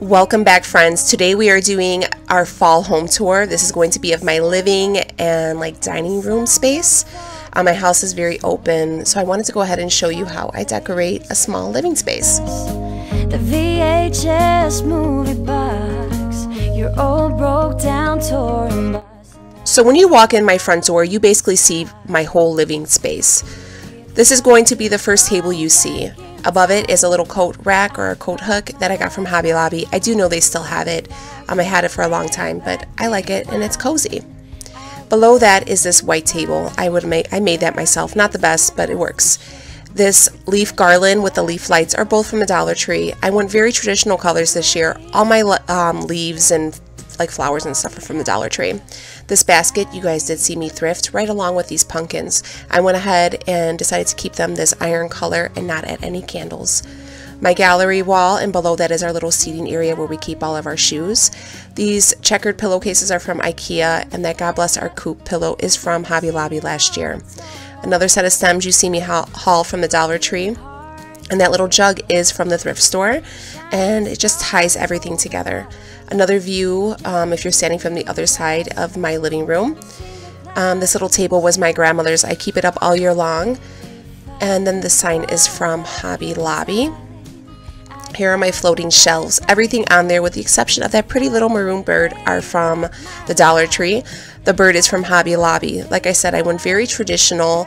Welcome back, friends. Today we are doing our fall home tour. This is going to be of my living and like dining room space. My house is very open, so I wanted to go ahead and show you how I decorate a small living space. The VHS movie box, your old broke down touring bus. So when you walk in my front door, you basically see my whole living space. This is going to be the first table you see. Above it is a little coat rack or a coat hook that I got from Hobby Lobby. I do know they still have it. I had it for a long time, but I like it and it's cozy. Below that is this white table. I made that myself. Not the best, but it works. This leaf garland with the leaf lights are both from the Dollar Tree. I went very traditional colors this year. All my leaves and like flowers and stuff are from the Dollar Tree. This basket, you guys did see me thrift right along with these pumpkins. I went ahead and decided to keep them this iron color and not add any candles. My gallery wall, and below that is our little seating area where we keep all of our shoes. These checkered pillowcases are from IKEA, and that God Bless Our Coop pillow is from Hobby Lobby last year. Another set of stems you see me haul from the Dollar Tree, and that little jug is from the thrift store, and it just ties everything together. Another view, if you're standing from the other side of my living room. This little table was my grandmother's. I keep it up all year long. And then the sign is from Hobby Lobby. Here are my floating shelves. Everything on there with the exception of that pretty little maroon bird are from the Dollar Tree. The bird is from Hobby Lobby. Like I said, I went very traditional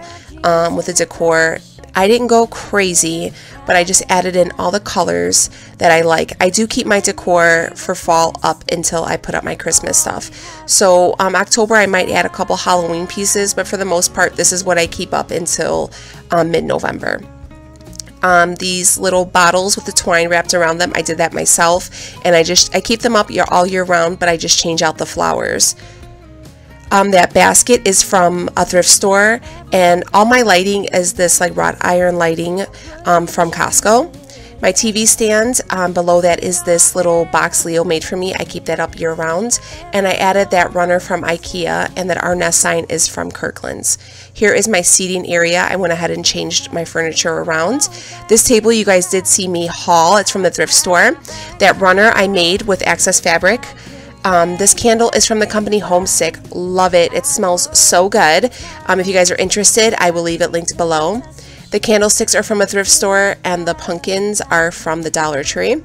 with the decor. I didn't go crazy, but I just added in all the colors that I like. I do keep my decor for fall up until I put up my Christmas stuff. So October I might add a couple Halloween pieces, but for the most part this is what I keep up until mid-November. These little bottles with the twine wrapped around them, I did that myself, and I keep them up all year round, but I just change out the flowers. That basket is from a thrift store, and all my lighting is this like wrought iron lighting from Costco. My TV stand, below that is this little box Leo made for me. I keep that up year round, and I added that runner from IKEA, and that our nest sign is from Kirkland's. Here is my seating area. I went ahead and changed my furniture around. This table you guys did see me haul. It's from the thrift store. That runner I made with Access fabric. This candle is from the company Homesick. Love it. It smells so good. If you guys are interested, I will leave it linked below. The candlesticks are from a thrift store, and the pumpkins are from the Dollar Tree.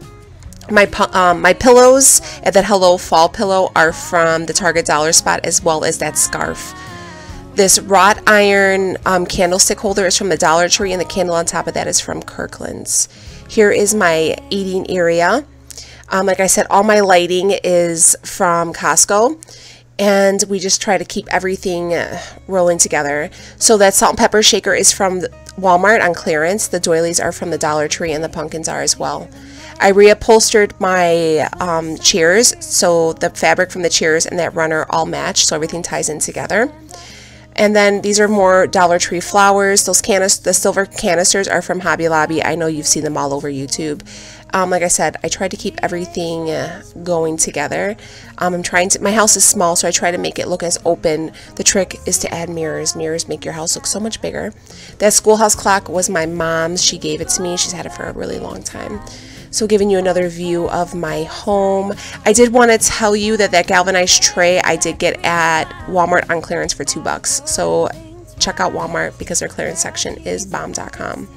My pillows and that Hello Fall pillow are from the Target Dollar Spot, as well as that scarf. This wrought iron candlestick holder is from the Dollar Tree, and the candle on top of that is from Kirkland's. Here is my eating area. Like I said, all my lighting is from Costco, and we just try to keep everything rolling together. So that salt and pepper shaker is from Walmart on clearance. The doilies are from the Dollar Tree, and the pumpkins are as well. I reupholstered my chairs, so the fabric from the chairs and that runner all match, so everything ties in together. And then these are more Dollar Tree flowers. The silver canisters are from Hobby Lobby. I know you've seen them all over YouTube. Like I said, I try to keep everything going together. My house is small, so I try to make it look as open. The trick is to add mirrors. Mirrors make your house look so much bigger. That schoolhouse clock was my mom's. She gave it to me. She's had it for a really long time. So giving you another view of my home. I did want to tell you that galvanized tray I did get at Walmart on clearance for $2. So check out Walmart because their clearance section is bomb.com.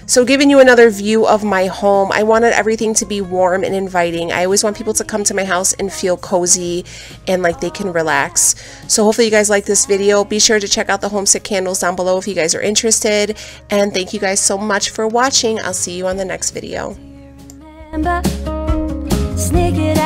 So giving you another view of my home, I wanted everything to be warm and inviting. I always want people to come to my house and feel cozy and like they can relax. So hopefully you guys like this video. Be sure to check out the Homesick candles down below if you guys are interested. And thank you guys so much for watching. I'll see you on the next video. Sneak it